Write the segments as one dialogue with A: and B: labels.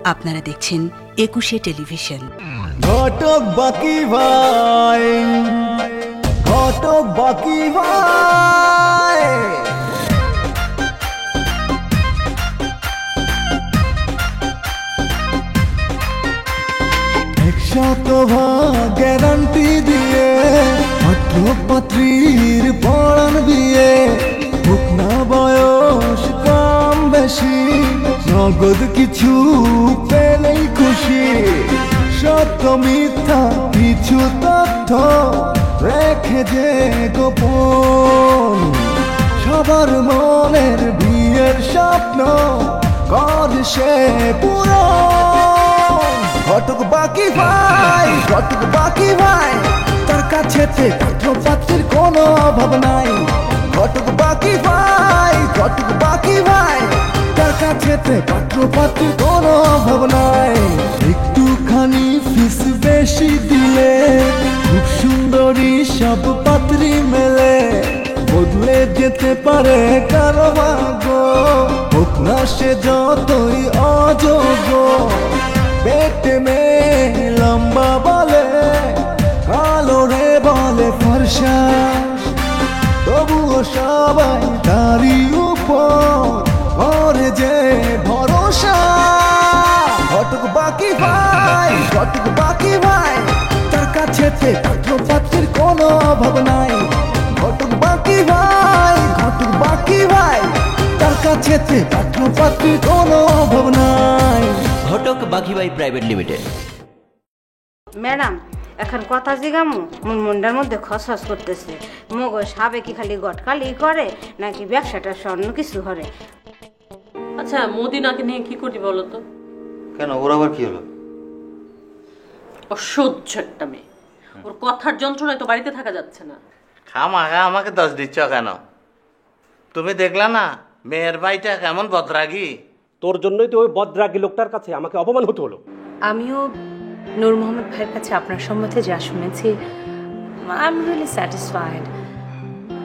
A: আপনারা দেখছেন ২১শে টেলিভিশন।
B: ঘটক বাকি ভাই, ঘটক বাকি ভাই, শতভাগ গ্যারান্টি দিয়ে পাত্র পাত্রীর পড়ান বিয়ে, হোক না বয়স কম বেশি, নগদ কিছু পেলেই খুশি। সত্য মিথ্যা কিছু তথ্য রেখে যে গোপন, সবার মনের বিয়ের স্বপ্ন করে সে পূরণ। ঘটক বাকি ভাই, ঘটক বাকি ভাই, তার কাছে পাত্র পাত্রের কোনো অভাব নাই। ঘটক বাকি ভাই, ঘটক বাকি ভাই, তার কাছে পাত্র পাত্রের কোনো অভাব নাই। একটুখানি ফিস বেশি দিলে খুব সুন্দরী সব পাত্রী মেলে, বদলে যেতে পারে কারো ভাগ্য, হোক না সে যতই অযোগ্য। পেটে মেয়ে লম্বা বলে, কালো রে বলে ফর্সা, তবুও সবাই তারই উপর করে যে ভরসা। ঘটক বাকি ভাই, ঘটক বাকি ভাই, তার কাছে পাত্র পাত্রের কোনো অভাব নাই। ঘটক বাকি ভাই, ঘটক বাকি ভাই, তার কাছে পাত্র পাত্রের কোনো অভাব নাই।
C: ঘটক বাকি ভাই প্রাইভেট লিমিটেড।
D: ম্যাডাম, এখন কথা জিগামু মোর মুন্ডার মধ্যে খসখস করতেছে। মগজ সাবে কি খালি গটকালি করে নাকি ব্যবসাটা স্বর্ণ কিছু করে?
E: আচ্ছা, মদিনাকে নিয়ে কি করি বলো তো?
F: কেন, ওর আবার কি হলো?
E: অসহ্য একটা মেয়ে, ওর কথার যন্ত্রণায় তো বাড়িতে থাকা যাচ্ছে না।
F: খামাখা আমাকে দোষ দিচ্ছ কেন? তুমি দেখলা না মেয়ের ভাইটা কেমন বদরাগী?
G: তোর জন্যই তো ওই বদরাগী লোকটার কাছে আমাকে অপমান হতে হলো।
H: আমিও নূর মোহাম্মদ ভাইয়ের কাছে আপনার সম্বন্ধে যা শুনেছি, আই এম রিয়েলি স্যাটিসফাইড।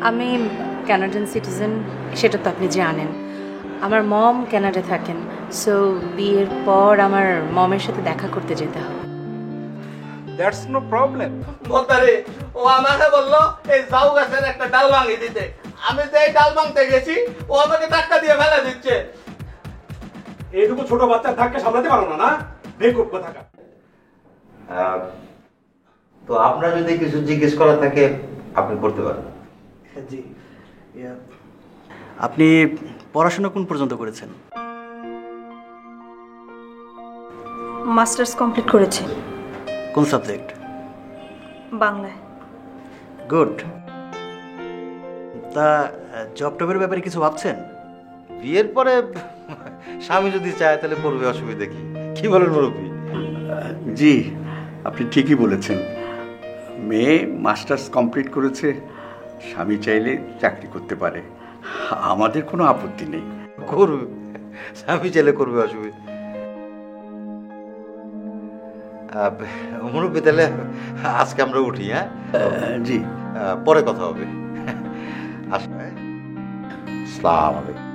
H: আমি কানাডিয়ান সিটিজেন, সেটা তো আপনি জানেন। আমার মম কানাডা থাকেন, সো বিয়ের পর আমার মমের সাথে দেখা করতে যেতে হবে।
G: That's no problem.
F: বলতারে ও আমাকে বললো এই জাউ গাছের একটা ডাল ভাঙিয়ে দিতে। আমি যে ডাল ভাঙতে গেছি ও আমাকে ধাক্কা দিয়ে ফেলে দিচ্ছে।
G: এইটুকু ছোট বাচ্চা ধাক্কা সামলাতে পারো না? না বেকুব কোথাকার।
F: তো আপনার যদি কিছু জিজ্ঞেস করা থাকে আপনি করতে পারেন।
I: জি, আপনি পড়াশোনা কোন পর্যন্ত করেছেন?
H: মাস্টার্স কমপ্লিট করেছি।
I: কোন সাবজেক্ট?
H: বাংলায়।
I: গুড। তা জব টবের ব্যাপারে কিছু ভাবছেন?
F: বিয়ের পরে স্বামী যদি চায় তাহলে করবে, অসুবিধা কি? কি বলেন মুরব্বী?
J: জি, আপনি ঠিকই বলেছেন। মেয়ে মাস্টার্স কমপ্লিট করেছে, স্বামী চাইলে চাকরি করতে পারে, আমাদের কোনো আপত্তি নেই।
F: করবে, স্বামী চাইলে করবে, অসুবিধা। মুরব্বী তাহলে আজকে আমরা উঠি। হ্যাঁ
J: জি,
F: পরে কথা হবে। আসসালামু আলাইকুম।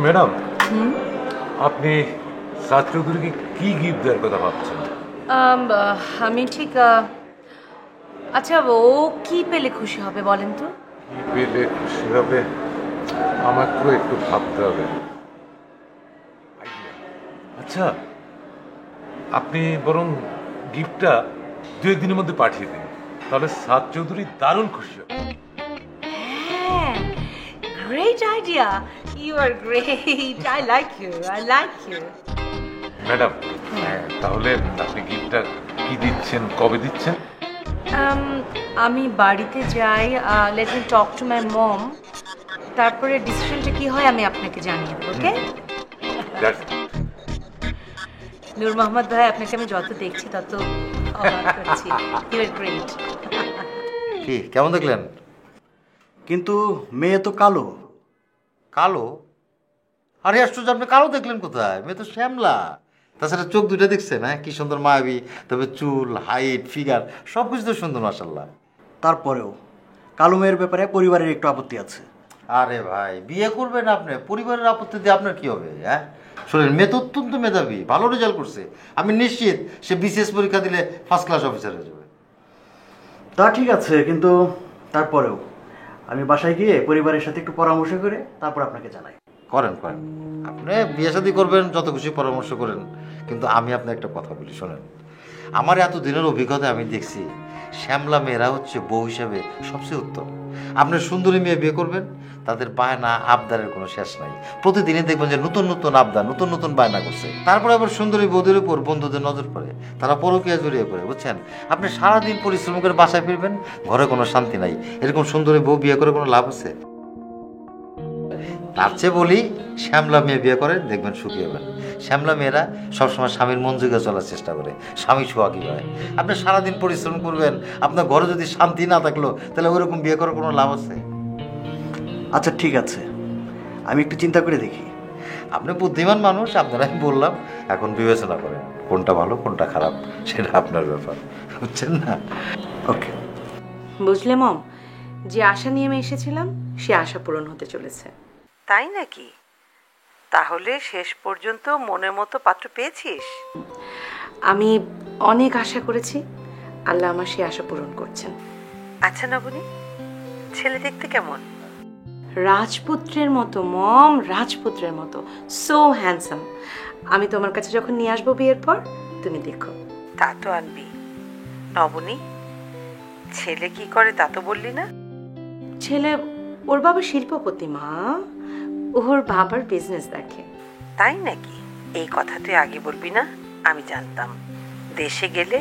K: ম্যাডাম, আপনি সাদ চৌধুরীকে কি গিফট দেওয়ার কথা ভাবছেন?
H: আমি ঠিক, আচ্ছা ও কি পেলে খুশি হবে বলেন তো?
K: কি পেলে খুশি হবে আমার তো একটু ভাবতে হবে। আচ্ছা, আপনি বরং গিফটটা 2 দিনের মধ্যে পাঠিয়ে দিন, তাহলে সাদ চৌধুরী দারুণ খুশি হবে।
H: হ্যাঁ, great idea. You are great. I like you, I like you.
K: Madam, তাহলে আপনি গিফটটা কি দিচ্ছেন, কবে দিচ্ছেন?
H: আমি বাড়িতে যাই, let me talk to my mom, তারপরে ডিসিশনটা কি হয় আমি আপনাকে জানিয়ে দেবো। ওকে? নূর মোহাম্মদ ভাই, আপনাকে আমি যত দেখছি তত অবাক হচ্ছি। You are great.
F: কি কেমন দেখলেন?
I: কিন্তু মেয়ে তো কালো।
F: কালো?
L: আরে আশ্চর্য, আপনি কালো দেখলেন কোথায়? মেয়ে তো শ্যামলা। তাছাড়া চোখ দুটো দেখছেন, হ্যাঁ কি সুন্দর মায়াবী, তবে চুল, হাইট, ফিগার সব কিছু তো সুন্দর মাশাআল্লাহ।
I: তারপরেও কালো মেয়ের ব্যাপারে পরিবারের একটু আপত্তি আছে।
L: আরে ভাই, বিয়ে করবেন আপনি, পরিবারের আপত্তি দিয়ে আপনার কি হবে? হ্যাঁ শোনেন, মেয়ে তো অত্যন্ত মেধাবী, ভালো রেজাল্ট করছে। আমি নিশ্চিত সে বিসিএস পরীক্ষা দিলে ফার্স্ট ক্লাস অফিসার হয়ে যাবে।
I: তা ঠিক আছে, কিন্তু তারপরেও আমি বাসায় গিয়ে পরিবারের সাথে একটু পরামর্শ করে তারপর আপনাকে জানাই।
L: করেন করেন, আপনি বিয়ে শাদী করবেন, যত খুশি পরামর্শ করেন, কিন্তু আমি আপনার একটা কথা বলি শোনেন। আমার এত দিনের অভিজ্ঞতা আমি দেখছি শ্যামলা মেয়েরা হচ্ছে বউ হিসাবে সবচেয়ে উত্তম। আপনার সুন্দরী মেয়ে বিয়ে করবেন, তাদের বায়না আবদারের কোনো শেষ নাই। প্রতিদিনই দেখবেন যে নতুন নতুন আবদার, নতুন নতুন বায়না করছে। তারপরে আবার সুন্দরী বৌদের উপর বন্ধুদের নজর পড়ে, তারা পরকীয়া জড়িয়ে পড়ে, বুঝছেন? আপনি সারাদিন পরিশ্রম করে বাসায় ফিরবেন, ঘরে কোনো শান্তি নাই। এরকম সুন্দরী বউ বিয়ে করে কোনো লাভ আছে? তার চেয়ে বলি শ্যামলা মেয়ে বিয়ে করেন, দেখবেন সুখী হবেন। শ্যামলা মেয়েরা সবসময় স্বামীর মন জুগে চলার চেষ্টা করে, স্বামী সোহাগী হয়। আপনি সারাদিন পরিশ্রম করবেন, আপনার ঘরে যদি শান্তি না থাকলো, তাহলে ওইরকম বিয়ে করার কোনো লাভ আছে?
I: আচ্ছা ঠিক আছে, আমি একটু চিন্তা করে দেখি।
L: আপনি বুদ্ধিমান মানুষ, আপনারাই বললাম, এখন বিবেচনা করেন কোনটা ভালো কোনটা খারাপ, সেটা আপনার ব্যাপার, বুঝছেন না?
I: ওকে।
H: বুঝলে মম, যে আশা নিয়ে আমি এসেছিলাম সে আশা পূরণ হতে চলেছে।
A: তাই নাকি? তাহলে শেষ পর্যন্ত মনের মতো পাত্র পেয়েছিস?
H: আমি অনেক আশা করেছি, আল্লাহ আমার সে আশা পূরণ করছেন।
A: আচ্ছা নবনী, ছেলে দেখতে কেমন?
H: রাজপুত্রের মতো মম, রাজপুত্রের মতো, সো হ্যান্ডসাম। আমি তোমার কাছে যখন নিয়ে আসবো বিয়ের পর, তুমি দেখো।
A: তা তো আনবি। নবনী, ছেলে কি করে তা তো বললি না?
H: ছেলে, ওর বাবা শিল্পপতি মা, ওর বাবার বিজনেস দেখে।
A: তাই নাকি? এই কথা তুই আগে বলবি না, আমি জানতাম। দেশে গেলে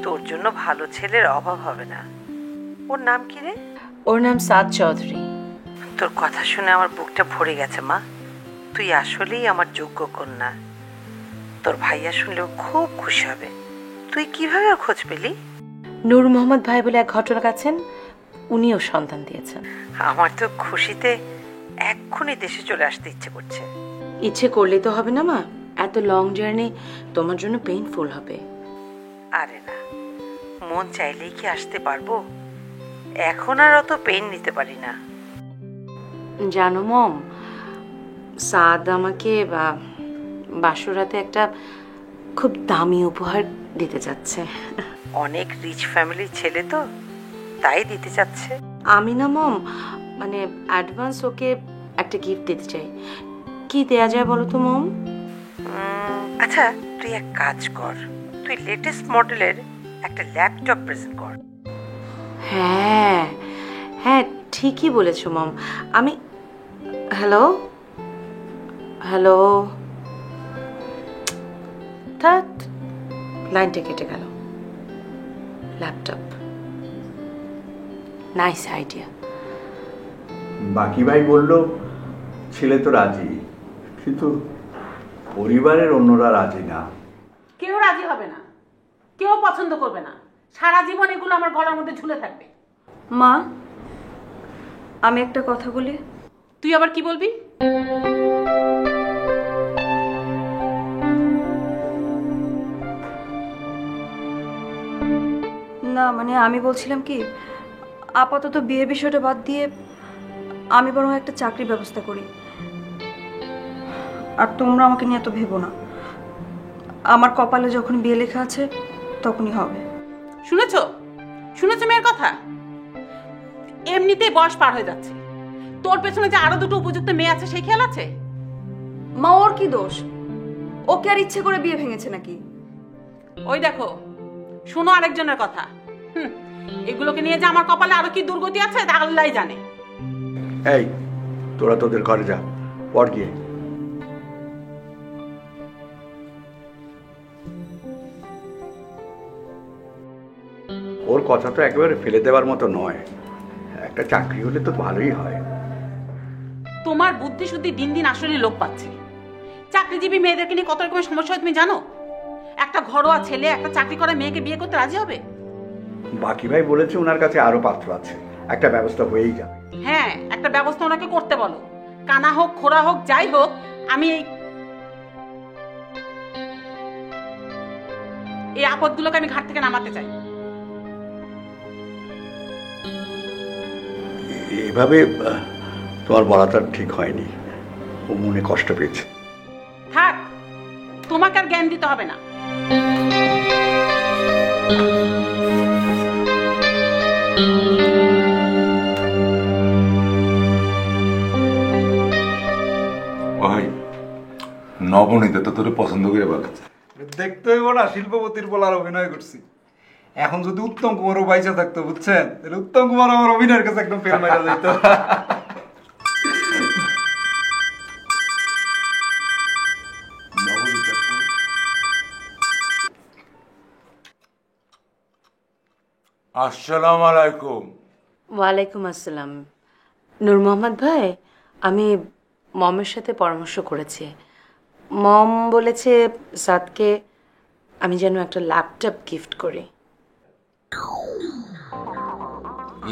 A: তোর জন্য ভালো ছেলের অভাব হবে না। ওর নাম কি রে?
H: ওর নাম সাদ চৌধুরী।
A: তোর কথা শুনে আমার বুকটা ভরে গেছে মা। তুই আসলেই আমার যোগ্য কন্যা। তোর ভাইয়া শুনলেও খুব খুশি হবে। তুই কিভাবে ওর খোঁজ পেলি?
H: নূর মোহাম্মদ ভাই বলে এক ঘটক আছেন, উনিও সন্তান দিয়েছেন।
A: আমার তো খুশিতে এক্ষুনি দেশে চলে আসতে ইচ্ছে করছে।
H: ইচ্ছে করলে তো হবে না মা, এত লং জার্নি তোমার জন্য পেইনফুল হবে।
A: আরে না, মন চাইলেই কি আসতে পারবো? এখন আর অত পেইন নিতে পারি না।
H: জানো মম, সাদ আমাকে বাসরাতে একটা খুব দামি উপহার দিতে যাচ্ছে।
A: অনেক রিচ ফ্যামিলির ছেলে তো, তাই দিতে চাচ্ছে।
H: আমি না মম, মানে অ্যাডভান্স ওকে একটা গিফট দিতে চাই। কি দেয়া যায় বলো তো মম?
A: আচ্ছা তুই এক কাজ কর, তুই লেটেস্ট মডেলের একটা ল্যাপটপ প্রেজেন্ট কর।
H: হ্যাঁ হ্যাঁ, ঠিকই বলেছো মম। আমি হ্যালো হ্যালো, থাক, লাইনটা কেটে গেল। Laptop, nice idea.
J: বাকি ভাই বলল ছেলে তো রাজি, কিন্তু পরিবারের অন্যরা রাজি না।
E: কেউ রাজি হবে না, কেউ পছন্দ করবে না। সারা জীবন এগুলো আমার গলার মধ্যে ঝুলে থাকবে।
M: মা, আমি একটা কথা বলি।
E: তুই আবার কি বলবি?
M: না মানে আমি বলছিলাম কি, আপাতত বিয়ের বিষয়টা বাদ দিয়ে আমি বরং একটা চাকরির ব্যবস্থা করি। আর তোমরা আমাকে নিয়ে এত ভেবো না। আমার কপালে যখন বিয়ে লেখা আছে তখনই হবে।
E: শুনেছো শুনেছো মেয়ের কথা? এমনিতেই বয়স পার হয়ে যাচ্ছে, তোর পেছনে যে আরো দুটো উপযুক্ত মেয়ে আছে সেই খেয়াল আছে?
M: মা, ওর কি দোষ? ওকে আর ইচ্ছে করে বিয়ে ভেঙেছে নাকি?
E: ওই দেখো, শোনো আরেকজনের কথা। এগুলোকে নিয়ে যে আমার কপালে আরো কি দুর্গতি আছে তা আল্লাহই জানে।
J: এই তোরা তোদের ঘরে যা, পর গিয়ে। ওর কথা তো একেবারে ফেলে দেওয়ার মতো নয়, একটা চাকরি হলে তো ভালোই হয়।
E: তোমার বুদ্ধি শুদ্ধি দিন দিন আসলে লোপ পাচ্ছে। চাকরিজীবী মেয়েদেরকে নিয়ে কত রকমের সমস্যা হয় তুমি জানো? একটা ঘরোয়া ছেলে একটা চাকরি করা মেয়েকে বিয়ে করতে রাজি হবে?
J: বাকি ভাই বলেছে ওনার কাছে আরো পাত্র আছে, একটা ব্যবস্থা হয়েই যাবে।
E: হ্যাঁ, একটা ব্যবস্থা ওনাকে করতে বলো। কানা হোক খোড়া হোক যাই হোক, আমি এই আপদগুলোকে আমি ঘাট থেকে নামাতে চাই।
J: এভাবে তোমার বলাটা ঠিক হয়নি, ও মনে কষ্ট পেয়েছে।
E: থাক, তোমাকে আর জ্ঞান দিতে হবে না।
K: ভাই নবনীতা তো তোরে পছন্দ করে বানাচ্ছে।
N: দেখতে হইব না, শিল্পপতির বলার অভিনয় করছি। এখন যদি উত্তম কুমারও বাইচা থাকতো, বুঝছেন, তাহলে উত্তম কুমার আমার অভিনয়ের কাছে একদম ফেল মারা যাইত।
K: আসসালামু আলাইকুম।
H: ওয়ালাইকুম আসসালাম। নূর মোহাম্মদ ভাই, আমি মমের সাথে পরামর্শ করেছি। মম বলেছে সাদকে আমি যেন একটা ল্যাপটপ গিফট করি।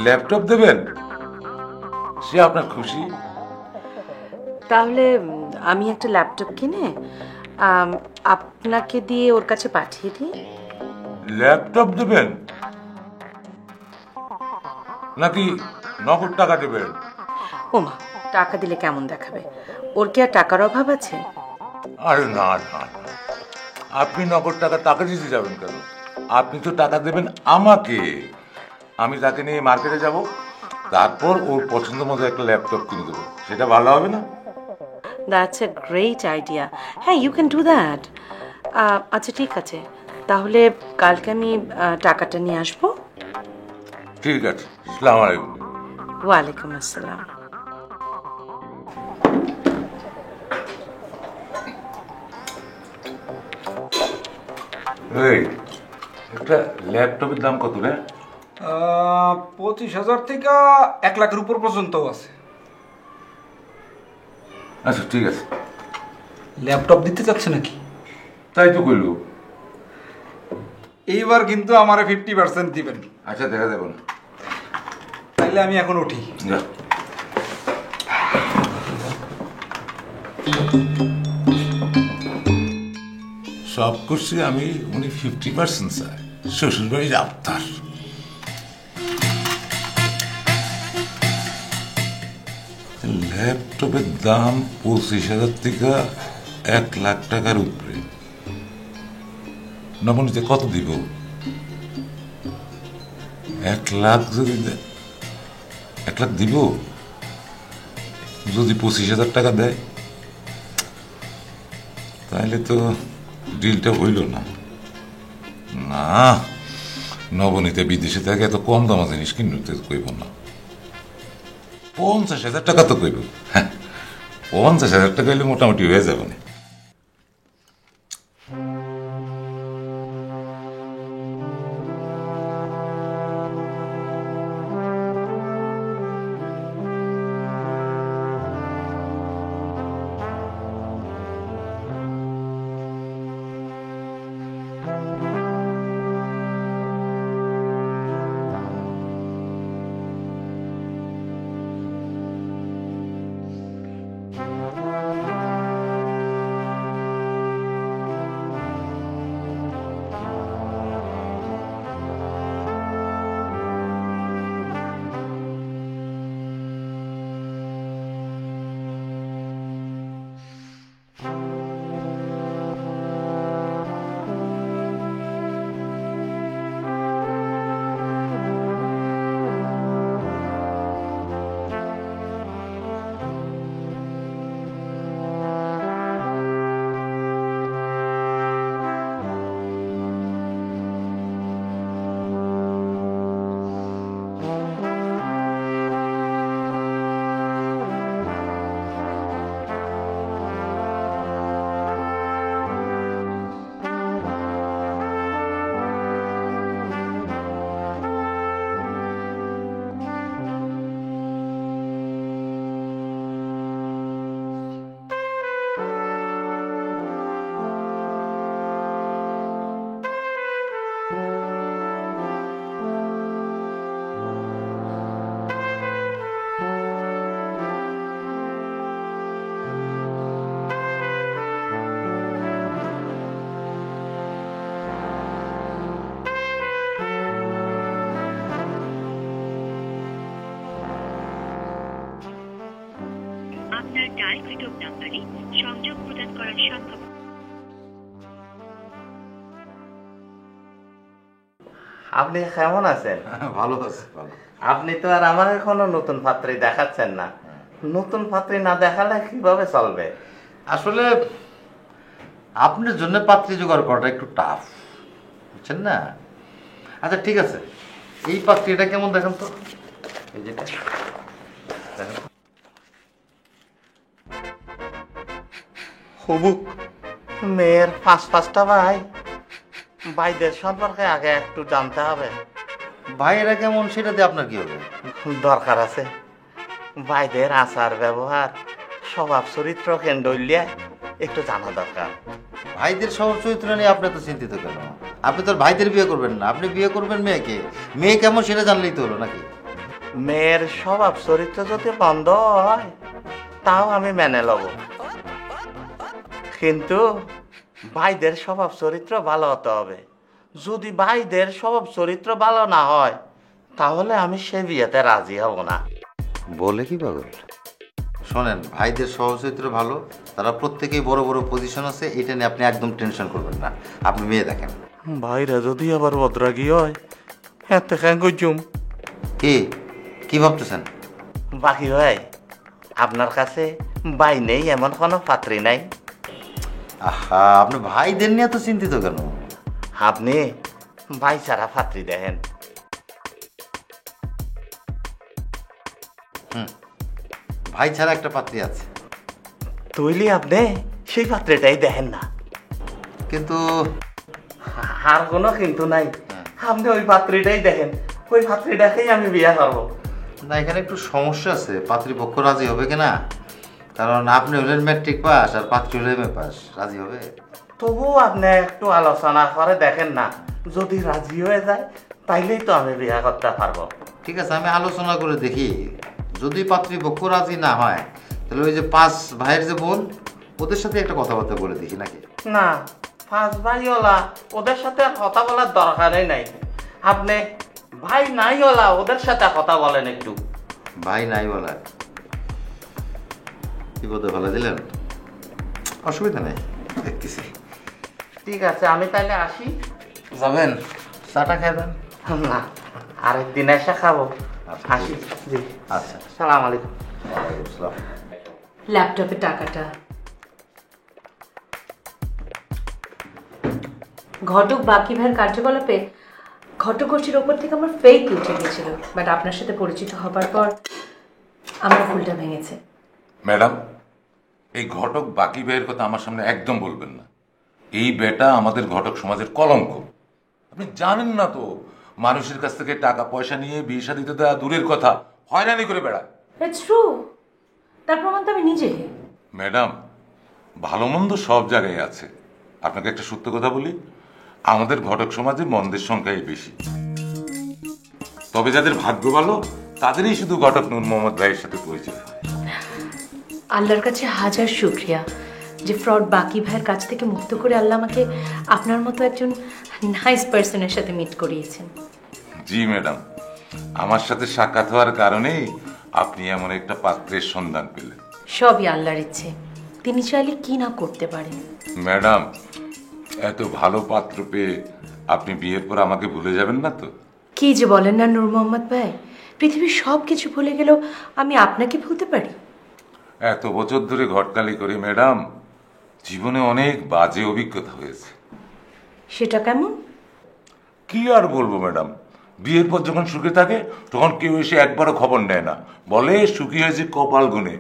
K: ল্যাপটপ দেবেন? সে আপনার খুশি?
H: তাহলে আমি একটা ল্যাপটপ কিনে আপনাকে দিয়ে ওর কাছে পাঠিয়ে দিই।
K: ল্যাপটপ দেবেন নাকি নগদ টাকা দেবেন?
H: ওমা, টাকা দিলে কেমন দেখাবে? ওর কি আর টাকার অভাব আছে?
K: আরে না না, আপনি নগদ টাকা তাকে দিতে যাবেন কেন? আপনি তো টাকা দেবেন আমাকে। আমি তাকে নিয়ে মার্কেটে যাব, তারপর ওর পছন্দ মতো একটা ল্যাপটপ কিনে দেবো। সেটা ভালো হবে না?
H: That's a great idea. হ্যাঁ, ইউ ক্যান ডু দ্যাট। আচ্ছা ঠিক আছে, তাহলে কালকে আমি টাকাটা নিয়ে আসবো।
K: ঠিক আছে, আসসালামু আলাইকুম।
H: ওয়ালাইকুম আসসালাম।
K: এই একটা ল্যাপটপের দাম কত রে?
N: 25,000 থেকে 1 লাখের উপর পর্যন্ত আছে।
K: আচ্ছা ঠিক আছে।
N: ল্যাপটপ দিতে চাচ্ছে নাকি?
K: তাই তো কইল।
N: এইবার কিন্তু আমারে 50% দিবেন।
K: আচ্ছা দেখা দেব না।
N: তাইলে আমি এখন উঠি।
K: যা। সব করছি আমি, উনি 50% চায়। শ্বশুর বাড়ির আবতার। ল্যাপটপের দাম 25,000 থেকে 1 লাখ টাকার উপরে। নবনীতে কত দিব? 1 লাখ যদি 1 লাখ দিব, যদি 25,000 টাকা দেয় তাহলে তো ডিলটা হইল না। না, নবনীতে বিদেশে থাকে, এত কম দামা জিনিস কিনতে কইব না। 50,000 টাকা তো কইব। 50,000 টাকা হইলে মোটামুটি হয়ে যাবে না।
O: ডায়ালকৃত নাম্বারে সংযোগ প্রদান করা সম্ভব।
F: আপনি কেমন আছেন?
L: ভালো আছে, ভালো।
F: আপনি তো আর আমার এখনো নতুন পাত্রী দেখাচ্ছেন না। নতুন পাত্রী না দেখালে কিভাবে চলবে?
L: আসলে আপনার জন্য পাত্রী জোগাড় করাটা একটু টাফ, বুঝছেন না? আচ্ছা ঠিক আছে, এই পাত্রীটা কেমন দেখেন তো, এই যেটা দেখেন।
F: হুবুক মেয়ের পাঁচটা ভাই, ভাইদের সম্পর্কে আগে একটু জানতে হবে।
L: ভাইয়েরা কেমন সেটা দিয়ে আপনার কি হবে?
F: দরকার আছে। ভাইদের আচার ব্যবহার, স্বভাব চরিত্র কেন্দ্রিয়া একটু জানা দরকার।
L: ভাইদের স্বভাব চরিত্র নিয়ে আপনি তো চিন্তিত কেন? আপনি তো ভাইদের বিয়ে করবেন না, আপনি বিয়ে করবেন মেয়েকে। মেয়ে কেমন সেটা জানলেই তো হলো নাকি?
F: মেয়ের স্বভাব চরিত্র যদি বন্ধ হয় তাও আমি মেনে লব, কিন্তু ভাইদের স্বভাব চরিত্র ভালো হতে হবে। যদি ভাইদের স্বভাব চরিত্র ভালো না হয় তাহলে আমি সে বিয়েতে রাজি হব না।
L: বলে কি পাগল? শোনেন, ভাইদের স্বভাব চরিত্র ভালো, তারা প্রত্যেকেই বড় বড় পজিশন আছে, এটা নিয়ে আপনি একদম টেনশন করবেন না। আপনি মেয়ে দেখেন।
F: ভাইরা যদি আবার বদরাগী হয় এতে কেন কইছুম?
L: কি ভাবতেছেন?
F: বাকি ভাই, আপনার কাছে ভাই নেই এমন কোনো পাত্রী নাই?
L: আহা, আপনি ভাইদের নিয়ে তো চিন্তিত কেন?
F: আপনি ভাই ছাড়া পাত্রী দেখেন।
L: ভাই ছাড়া একটা পাত্রী আছে।
F: তৈলি আপনি সেই পাত্রীটাই দেখেন না?
L: কিন্তু
F: আর কোনো কিন্তু নাই, আপনি ওই পাত্রীটাই দেখেন। ওই পাত্রীটাকেই আমি বিয়ে করবো।
L: না, এখানে একটু সমস্যা আছে। পাত্রীপক্ষ রাজি হবে কিনা, কারণ আপনি হলেন ম্যাট্রিক পাস আর পাত্রী হলে এমএ পাস। রাজি হবে?
F: তবু আপনি একটু আলোচনা করে দেখেন না, যদি রাজি হয়ে যায় তাইলেই তো আমি বিয়ে করতে পারবো।
L: ঠিক আছে, আমি আলোচনা করে দেখি। যদি পাত্রীপক্ষ রাজি না হয় তাহলে ওই যে 5 ভাইয়ের যে বোন, ওদের সাথে একটা কথাবার্তা বলে দেখি নাকি?
F: না, 5 ভাইওয়ালা ওদের সাথে আর কথা বলার দরকারই নাই। আপনি ভাই নাইওয়ালা ওদের সাথে কথা বলেন একটু।
L: ভাই নাই বলা কি বলতে ভালো দিলেন? অসুবিধা নেই, দেখতেছি।
F: ঠিক আছে, আমি তাইলে আসি।
L: যাবেন? চাটা খাবেন?
F: না, আরেকদিন এসে খাবো। আসি। জি,
L: আচ্ছা,
F: সালাম আলাইকুম।
L: ওয়ালাইকুম আসসালাম।
H: ল্যাপটপে টাকাটা। ঘটক বাকি ভাইয়ের কার্যকলাপে ঘটকগোষ্ঠীর ওপর থেকে আমার ফেক উঠে গেছিল, বাট আপনার সাথে পরিচিত হবার পর আমার ভুলটা ভেঙেছে।
K: ম্যাডাম, এই ঘটক বাকি ভাইয়ের কথা আমার সামনে একদম বলবেন না। এই বেটা আমাদের ঘটক সমাজের কলঙ্ক। আপনি জানেন না তো, মানুষের কাছ থেকে টাকা পয়সা নিয়ে বিয়ে শাদী দিতে দেওয়া দূরের কথা, হয়রানি করে বেড়ায়।
H: ইটস ট্রু, তার প্রমাণ তো আমি নিজে।
K: ম্যাডাম, ভালো মন্দ সব জায়গায় আছে। আপনাকে একটা সত্য কথা বলি, আমাদের ঘটক সমাজে মন্দের সংখ্যাই বেশি। তবে যাদের ভাগ্য ভালো তাদেরই শুধু ঘটক নূর মোহাম্মদ ভাইয়ের সাথে পরিচয় হয়।
H: আল্লাহর কাছে হাজার শুকরিয়া যে ফ্রড বাকি ভাইয়ের কাছ থেকে মুক্ত করে আল্লাহ আমাকে আপনার মতো একজন নাইস পার্সনের সাথে মিট করিয়েছেন।
K: জি ম্যাডাম, আমার সাথে সাক্ষাৎ হওয়ার কারণেই আপনি এমন একটা পাত্রের সন্ধান পেলেন।
H: সবই আল্লাহর ইচ্ছে, তিনি চাইলে কি না করতে পারেন।
K: ম্যাডাম, এত ভালো পাত্র পেয়ে আপনি বিয়ের পর আমাকে ভুলে যাবেন না তো?
H: কি যে বলেন না নূর মোহাম্মদ ভাই, পৃথিবীর সব কিছু ভুলে গেলেও আমি আপনাকে ভুলতে পারি?
K: এত বছর ধরে ঘটকালি করে ম্যাডাম, জীবনে অনেক বাজে অভিজ্ঞতা হয়েছে।
H: সেটা কেমন?
K: কি আর বলবো ম্যাডাম, বিয়ের পর যখন সুখে থাকে তখন কেউ এসে একবারও খবর নেয় না, বলে সুখী হয়েছে কপাল গুনে।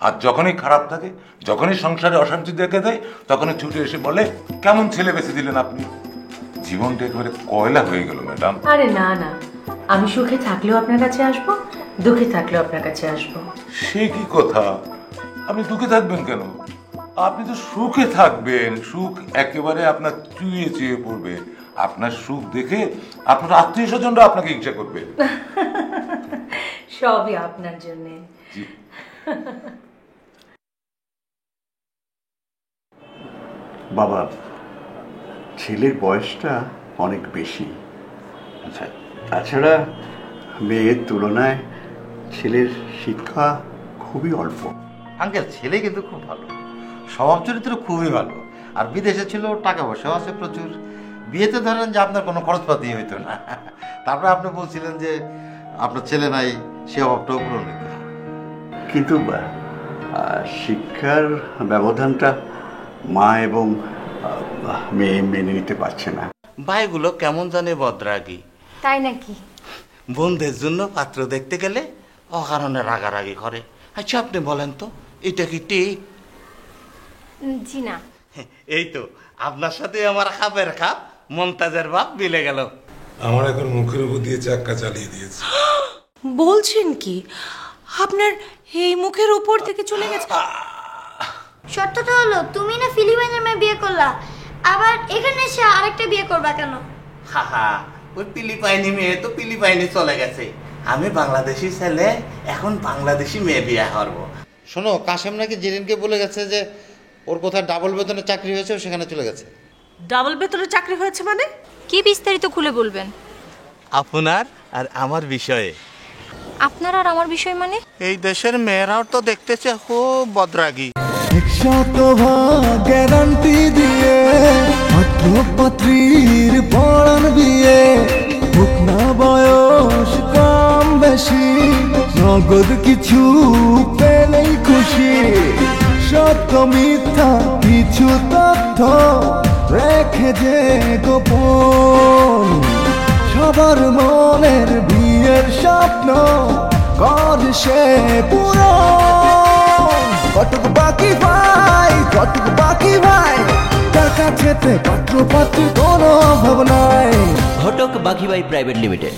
K: আর যখনই খারাপ থাকে, যখনই সংসারে অশান্তি দেখে দেয়, তখনই ছুটে এসে বলে কেমন ছেলে বেঁচে দিলেন আপনি। জীবনটা একেবারে কয়লা হয়ে গেল ম্যাডাম।
H: আরে না না, আমি সুখে থাকলেও আপনার কাছে আসবো, দুঃখে থাকলেও আপনার কাছে আসবো।
K: সে কি কথা? আপনি দুঃখে থাকবেন কেন? আপনি তো সুখে থাকবেন। সুখ একেবারে আপনার চুইয়ে চুইয়ে পড়বে। আপনার সুখ দেখে আপনার আত্মীয় স্বজনরা আপনাকে হিংসা করবে।
H: সবই আপনার জন্য।
J: বাবা, ছেলের বয়সটা অনেক বেশি। আচ্ছা, তাছাড়া মেয়ের তুলনায় ছেলের শিক্ষা খুবই অল্প।
L: আঙ্কেল ছেলে কিন্তু খুব ভালো, স্বভাব চরিত্র খুবই ভালো, আর বিদেশে ছিল, টাকা পয়সাও আছে প্রচুর। বিয়েতে ধরেন যে আপনার কোনো খরচপাতি হইতো না। তারপরে আপনি বলছিলেন যে আপনার ছেলে নাই, সে অভাবটাও পূরণ হইতো।
J: কিন্তু শিক্ষার ব্যবধানটা মা এবং মেয়ে মেনে নিতে পারছে না।
F: ভাইগুলো কেমন জানে বদরাগী,
P: তাই নাকি?
F: বোনদের জন্য পাত্র দেখতে গেলে অকারণে রাগারাগি করে। আচ্ছা আপনি বলেন তো, এটা কি ঠিক?
P: জি না।
F: এই তো আপনার সাথে আমার খাপের খাপ, মমতাজের বাপ মিলে গেল।
K: আমার এখন মুখের উপর দিয়ে চাক্কা চালিয়ে দিয়েছে।
Q: বলছেন কি আপনার এই মুখের উপর থেকে চলে গেছে?
P: সত্যটা হলো তুমি না ফিলিপাইনের মেয়ে বিয়ে করলা, আবার এখানে এসে আরেকটা বিয়ে করবা কেন?
F: হাহা, ওই ফিলিপাইনি মেয়ে তো ফিলিপাইনে চলে গেছে। আমি বাংলাদেশি ছেলে, এখন বাংলাদেশি মেয়ে বিয়ে করবো।
L: শোনো, কাশেম নাকি জেরিনকে বলে গেছে যে ওর কোথায় ডাবল বেতনে চাকরি হয়েছে, ও সেখানে চলে গেছে।
Q: ডাবল বেতনে চাকরি হয়েছে মানে?
M: কি বিস্তারিত খুলে বলবেন?
F: আপনার আর আমার বিষয়ে।
M: আপনার আর আমার বিষয় মানে?
F: এই দেশের মেয়েরাও তো দেখতেছে খুব বদরাগী।
B: 100% গ্যারান্টি দিয়ে পাত্র পাত্রীর পড়ান বিয়ে, হোক না বয়স কম বেশি, নগদ কিছু পেলেই খুশি। সত্য মিথ্যা কিছু তথ্য রেখে যে গোপন, সবার মনের বিয়ের স্বপ্ন কর সে পূরণ। কটক বাকি ভাই, কটক বাকি ভাই, তার কাছেতে পাত্র পাত্রীর কোনো অভাব নাই।
C: ঘটক বাঘি ভাই প্রাইভেট লিমিটেড।